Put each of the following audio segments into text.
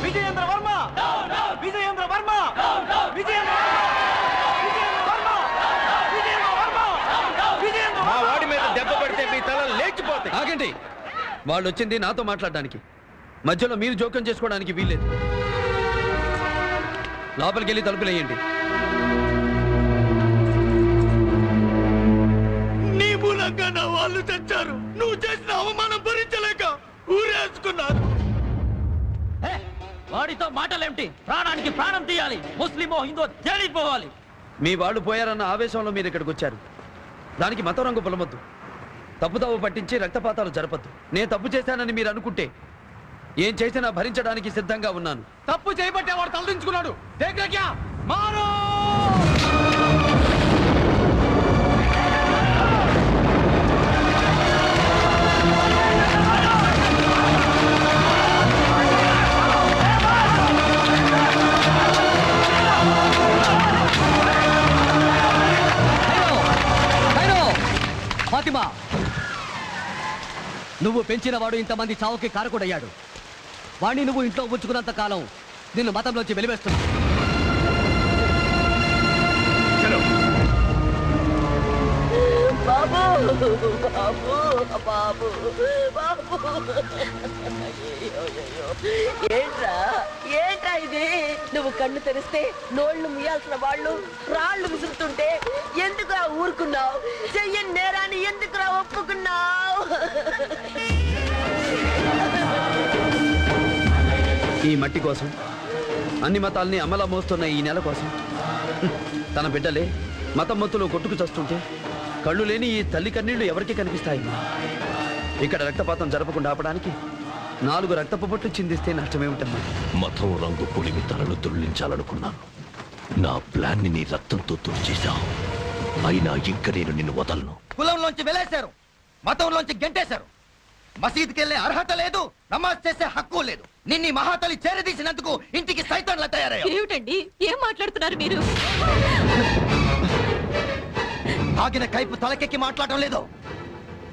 విజయేంద్ర వర్మ విజయేంద్ర వర్మ మా వాడి మీద దెబ్బ పడితే మీ తల లేచిపోతాయి. ఆగండి, వాళ్ళు వచ్చింది నాతో మాట్లాడడానికి, మధ్యలో మీరు జోక్యం చేసుకోవడానికి వీల్లేదు. లోపలికి వెళ్ళి తలుపులేయండి. నీ మూలంగా నా వాళ్ళు తెచ్చారు. నువ్వు చేసిన అవమానం భరించలేక ఊరేసుకున్నారు. వాడితో మాటలేమిటి? ప్రాణానికి ప్రాణం తీయాలి. ముస్లిమో హిందో జైలుకి పోవాలి. మీ వాళ్ళు పోయారన్న ఆవేశంలో మీరు ఇక్కడికి వచ్చారు. దానికి మతం రంగు పొలమొద్దు. తప్పుతావు పట్టించి రక్తపాతాలు జరపద్దు. నేను తప్పు చేశానని మీరు అనుకుంటే ఏం చేసినా భరించడానికి సిద్ధంగా ఉన్నాను. తప్పు చేయబట్టే వాడు తలదించుకున్నాడు. మారో ఫాతిమా, నువ్వు పెంచిన వాడు ఇంతమంది చావుకి కారకుడయ్యాడు. వాణ్ణి నువ్వు ఇంట్లో ఉంచుకున్నంత కాలం నిన్ను మతంలోంచి వెలివేస్తున్నా. ఏంట్రా ఇది? నువ్వు కన్ను తెరిస్తే నోళ్లు ముయ్యాల్సిన వాళ్ళు రాళ్లు విసురుతుంటే ఎందుకురా ఊరుకున్నావు? చెయ్యని నేరాన్ని ఎందుకురా ఒప్పుకున్నావు? ఈ మట్టి కోసం, అన్ని మతాల్ని అమలా మోస్తున్న ఈ నెల కోసం, తన బిడ్డలే మతం మొత్తులో కొట్టుకు చస్తుంటే కళ్ళు లేని ఈ తల్లి కన్నీళ్లు ఎవరికి కనిపిస్తాయి? ఇక్కడ రక్తపాతం జరపకుండా ఆపడానికి 4 రక్తపు బొట్లు చిందిస్తే నష్టమేమిటమ్మా? మతం రంగు పొడిమి తలను దొర్లించాలనుకున్నాను. నా ప్లాన్ ని నీ రక్తంతో తుడిచేశావు. అయినా ఇంక నేను నిన్ను వదలను. కులంలోంచి వెలేశారు, మతంలోంచి గెంటేశారు. మసీదుకెళ్లే అర్హత లేదు, నమాజ్ చేసే హక్కు లేదు. నిన్ను మహాతలి చేరదీసినందుకు ఇంటికి సైతాన్లా తయారయ్యావు. ఏమిటండి, ఏం మాట్లాడుతున్నారు మీరు? ఆగిన కైపు తలకెక్కి మాట్లాడటం లేదు.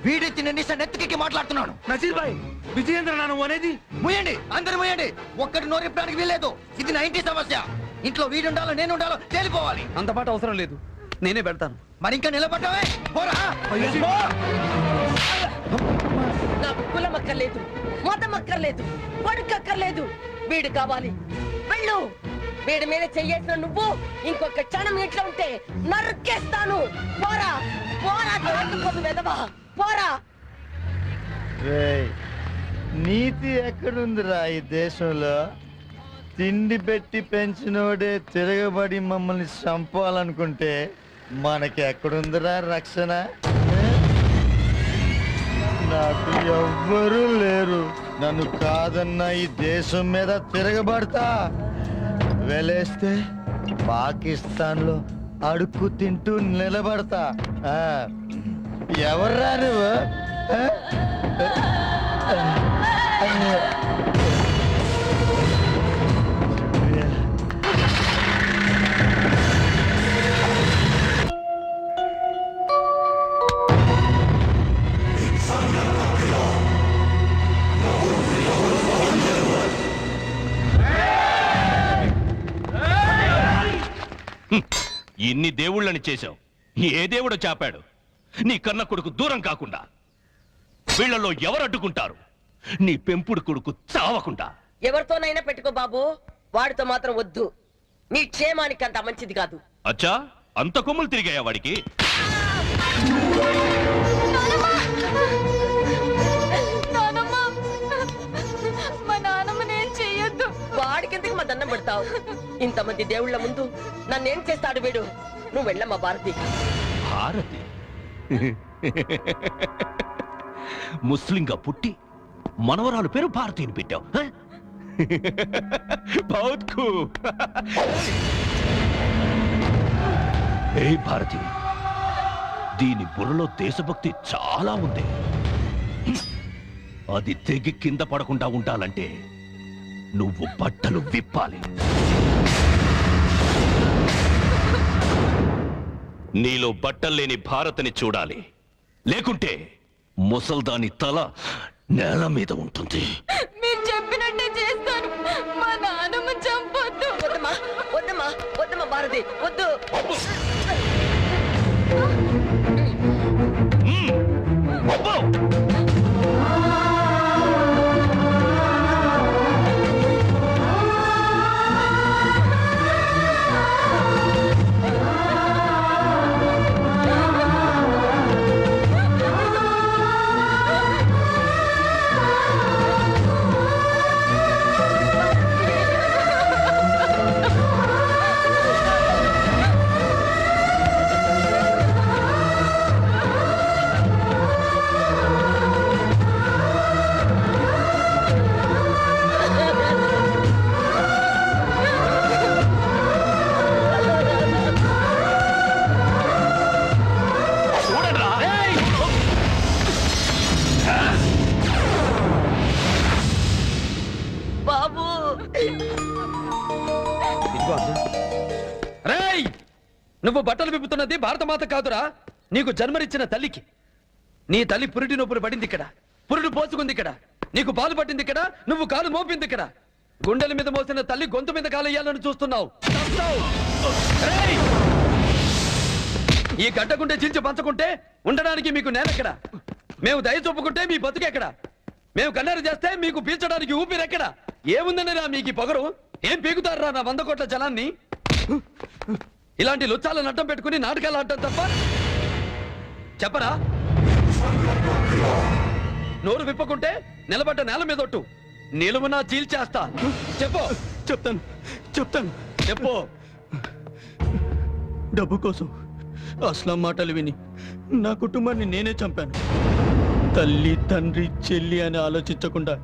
వీడెత్తిన నిశ నెత్తికెక్కి మాట్లాడుతున్నాను. నసీర్ భాయ్, విజయేంద్ర నాను అనేది ముయ్యండి, అందరు ముయ్యండి. ఒక్కటి నోరిప్పడానికి వీల్లేదు. ఇది నా ఇంటి సమస్య. ఇంట్లో వీడుండాలో నేనుండాలో తేలిపోవాలి. అంత పాట అవసరం లేదు, నేనే పెడతాను. మరి ఇంకా నిలబడ్డావే, పోరా. నాకు కులం అక్కర్లేదు, మతం అక్కర్లేదు, కొడుకు అక్కర్లేదు. వీడు కావాలి. వెళ్ళు. వీడి మీద చెయ్యేసిన నువ్వు ఇంకొక క్షణం ఇంట్లో ఉంటే నరుక్కేస్తాను. పోరా పోరా, వెదవా, పోరా. నీతి ఎక్కడుందిరా ఈ దేశంలో? తిండి పెట్టి పెంచినోడే తిరగబడి మమ్మల్ని చంపాలనుకుంటే మనకి ఎక్కడుందిరా రక్షణ? నాకు ఎవ్వరూ లేరు. నన్ను కాదన్న ఈ దేశం మీద తిరగబడతా. వెలేస్తే పాకిస్తాన్లో అడుక్కు తింటూ నిలబడతా. ఎవర్రా నువ్వు? ఇన్ని దేవుళ్ళని చేశావు, ఏ దేవుడో చాపాడు నీ కన్న కొడుకు దూరం కాకుండా? వీళ్ళలో ఎవరు అడ్డుకుంటారు నీ పెంపుడు కొడుకు చావకుండా? ఎవరితోనైనా పెట్టుకో బాబు, వాడితో మాత్రం వద్దు. నీ క్షేమానికి అంత మంచిది కాదు. అచ్చా, అంత కొమ్ములు తిరిగాయా వాడికి? వాడికెందుకు మా దండం పెడతావు? ఇంతమంది దేవుళ్ళ ముందు నన్నేం చేస్తాడు వీడు? నువ్వు వెళ్ళమ్మా భారతి. భారతి ముస్లింగా పుట్టి మనవరాలు పేరు భారతిని పెట్టావు. ఏ భారతి, దీని బుర్రలో దేశభక్తి చాలా ఉంది. అది తెగి కింద పడకుండా ఉండాలంటే నువ్వు బట్టలు విప్పాలి. నీలో బట్టల్లేని భారతిని చూడాలి, లేకుంటే ముసల్దాని తల నేల మీద ఉంటుంది. మీరు చెప్పినట్టే చేస్తాను. మా నాన్నమ్మ చంపొద్దు. వద్దమ్మా వద్దమ్మా వద్దమ్మా భారతి వద్దు. అబ్బో! చూడరా! బాబు ఇదిగో అమ్మా. రేయ్, నువ్వు బట్టలు విప్పుతున్నది భారతమాత కాదురా, నీకు జన్మనిచ్చిన తల్లికి. నీ తల్లి పురిటి నొప్పులు పడింది ఇక్కడ, పురుడు పోసుకుంది ఇక్కడ, నీకు పాలు పట్టింది ఇక్కడ, నువ్వు కాలు మోపింది ఇక్కడ. గుండెల మీద మోసిన తల్లి గొంతు మీద కాలయ్యాలని చూస్తున్నావు. చస్తావు. రేయ్! ఈ గడ్డగుండే చించి పంచుకుంటే ఉండడానికి మీకు నేలెక్కడ? మేము దయ చూపుకుంటే మీ బతుకెక్కడ? మేము కన్నెర చేస్తే మీకు పీల్చడానికి ఊపిరెక్కడ? ఏముందనేరా మీకు ఈ పొగరు? ఏం పీకుతారా నా 100 కోట్ల జనాన్ని? ఇలాంటి లుచ్చాలను అడ్డం పెట్టుకుని నాటకాలు ఆడటం తప్ప చెప్పరా? నోరు విప్పకుంటే నిలబడ్డ నేల మీద ఒట్టు, నిలువునా చీల్చేస్తా. చెప్పు. చెప్తాను చెప్తాను. చెప్పు. డబ్బు కోసం అస్లాం మాటలు విని నా కుటుంబాన్ని నేనే చంపాను. తల్లి తండ్రి చెల్లి అని ఆలోచించకుండా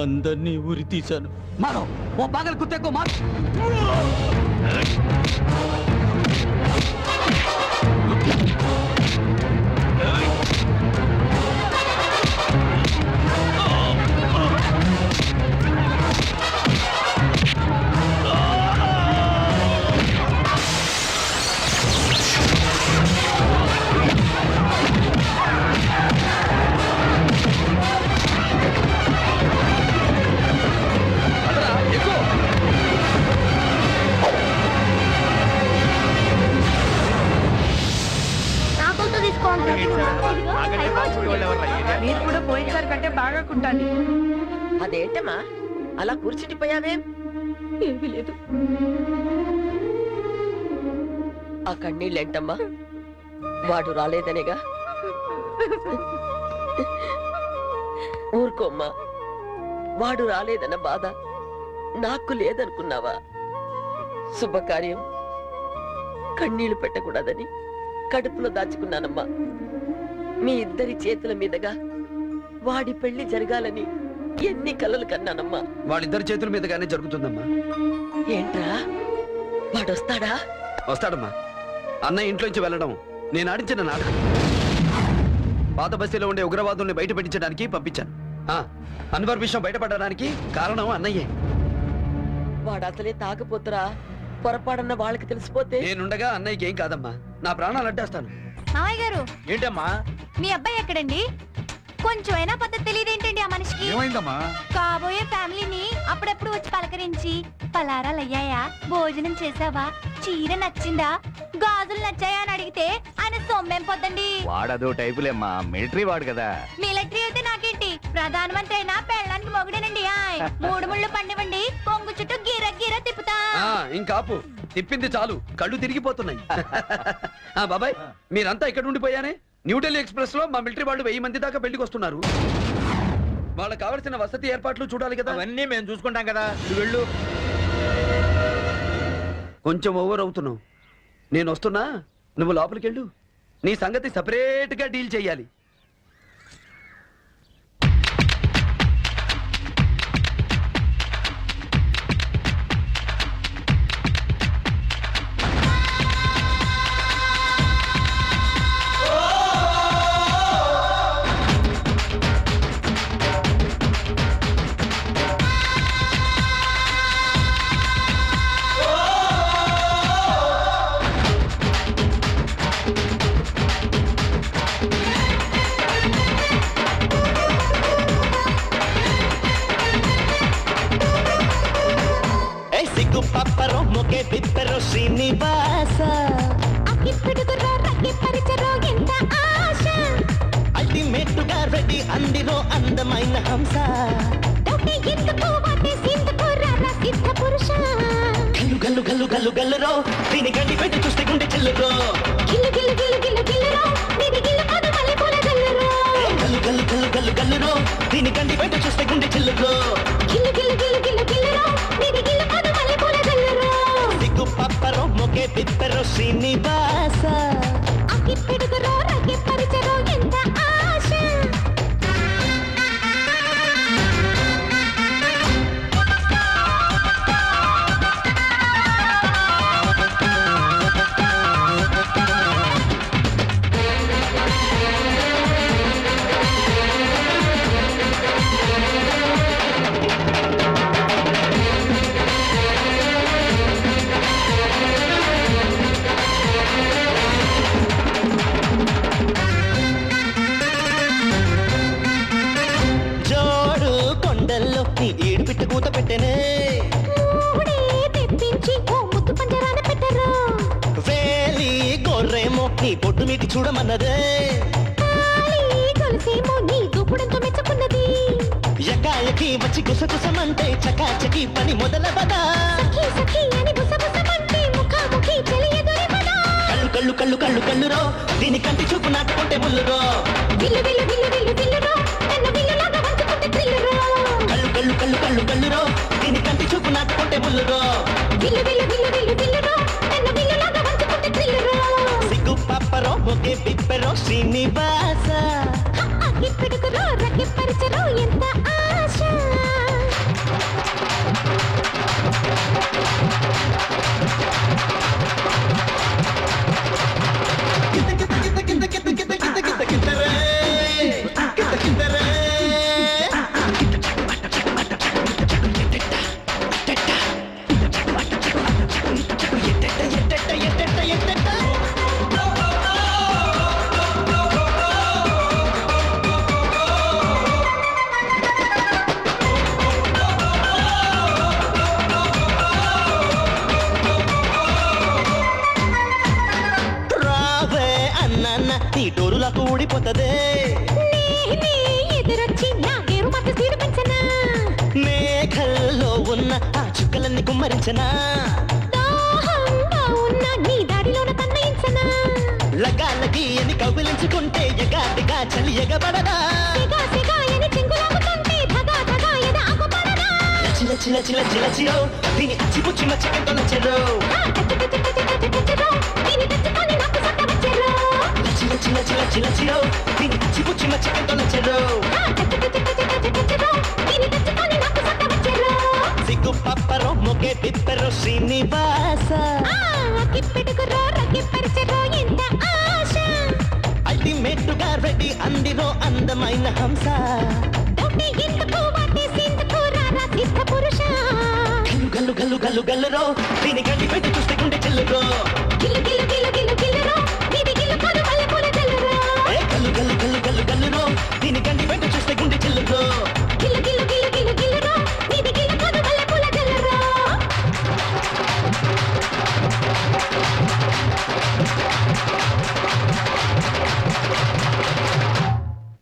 అందరినీ ఉరి తీశాను. మారో ఓ పాగల కుత్తెక్కో మార్. నాకొద్దు తీసుకోండి. మీరు కూడా పోయినసారి కంటే బాగా కుంటాలి. అదేంటమ్మా అలా కూర్చుండిపోయావేం? ఏమీ లేదు. ఆ కన్నీళ్ళేంటమ్మా? వాడు రాలేదనేగా. ఊరుకోమ్మా, వాడు రాలేదన్న బాధ నాకు లేదనుకున్నావా? శుభకార్యం కన్నీళ్లు పెట్టకూడదని కడుపులో దాచుకున్నానమ్మా. మీ ఇద్దరి చేతుల మీదుగా వాడి పెళ్లి జరగాలని ఎన్ని కలలు కన్నానమ్మా. వాళ్ళిద్దరి చేతుల మీదగానే జరుగుతుందమ్మా. ఏంట్రా వాడొస్తాడా? వస్తాడమ్మా. అన్నయ్య ఇంట్లోంచి వెళ్ళడం నేను ఆడించిన నాటకం. పాత బస్తీలో ఉండే ఉగ్రవాదుల్ని బయట పెట్టించడానికి పంపించాను. అన్వర్ విషయం బయటపడడానికి కారణం అన్నయ్యే. వాడు అసలే తాగపోతురా, పొరపాడన్న వాళ్ళకి తెలిసిపోతే నేనుండగా అన్నయ్యకి ఏం కాదమ్మా, నా ప్రాణాలు అడ్డేస్తాను. మామయ్య గారు, ఏంటమ్మా? మీ అబ్బాయి ఎక్కడండి? కొంచెం అయినా పద్ధతి తెలియదేంటండి ఆ మనిషికి? ఏమైందమ్మా? కాబోయే ఫ్యామిలీని అప్పుడప్పుడు వచ్చి పలకరించి పలారాలు అయ్యాయా, భోజనం చేసావా, చీర నచ్చిందా, గాజులు నచ్చాయా అని అడిగితే ఆయన సొమ్మేం పొద్దండి. వాడదో టైపులేమ్మా, మిలిటరీ వాడు కదా. మిలిటరీ అయితే నాకేంటి, ప్రధానమంత్రి అయినా పెళ్ళడానికి మొగుడేనండి. ఆయ్ 3 ముళ్ళు పండివ్వండి, కొంగు చుట్టూ గీర గీర తిప్పుతా. ఇంకాపు, తిప్పింది చాలు, కళ్ళు తిరిగిపోతున్నాయి. బాబాయ్, మీరంతా ఇక్కడ ఉండిపోయానే. న్యూఢిల్లీ ఎక్స్ప్రెస్ లో మా మిలిటరీ వాళ్ళు 1000 మంది దాకా పెళ్లికి వస్తున్నారు. వాళ్ళకి కావలసిన వసతి ఏర్పాట్లు చూడాలి కదా. అవన్నీ మేము చూసుకుంటాం కదా, నువ్వు వెళ్ళు. కొంచెం ఓవర్ అవుతున్నావు. నేను వస్తున్నా, నువ్వు లోపలికి వెళ్ళు. నీ సంగతి సపరేట్ గా డీల్ చెయ్యాలి. రెడ్డి అందిరో అందమైన హంస గల్లు గల్లు గల్లు గల్లు గల్లురో దీని గండి పెట్టి చూస్తే గుండె చెల్లురో గల్లు గల్లు గల్లు గల్లు గల్లురో దీని గండి పెట్టి చూస్తే గుండె చెల్లురో సిగ్గు పప్పరో మొకే పిప్పరో శ్రీనివాస జోడు కొండల్లో నీ ఏడు పిట్ట కూత పెట్టెనే వేలి గొర్రెమో నీ పొట్టు మీటి చూడమన్నదే ఎకాయకి వచ్చి గుసగుసమంటే చకాచకి పని మొదలవదా కళ్ళు కళ్ళు కళ్ళు కళ్ళు కళ్ళురో దీని కంటి చూపు నాటుకుంటే ముల్లురో కళ్ళు కళ్ళు కళ్ళు కళ్ళు కళ్ళురో దీని కంటి చూపు నాటుకుంటే ముల్లురో సిగ్గు పప్పరో మొకే పిప్పరో శ్రీనివాస ఎంత ఆశ రావే అన్న నీ డోరులకు ఊడిపోతదే మేఘల్లో ఉన్న ఆ చుక్కలన్నీ కుమ్మరించనా లగాలకి అని కౌగిలించుకుంటే ఎగాదిగా చలి ఎగబడదా చిల చిల చిల చిల చిరో దీని అచ్చిపుచ్చి మచ్చిక తొలచెరో చిల చిల చిల చిల చిరో దీని అచ్చిపుచ్చి మచ్చిక తొలచెరో సిగ్గు పప్పరో మొకే పిప్పరో శ్రీనివాస అల్టిమేట్టుగా రెడ్డి అందిరో అందమైన హంస గల్లు గల్లు గల్లు గల్లు గల్లురో దీని గండి పెట్టి చూస్తే గుండె చెల్లురో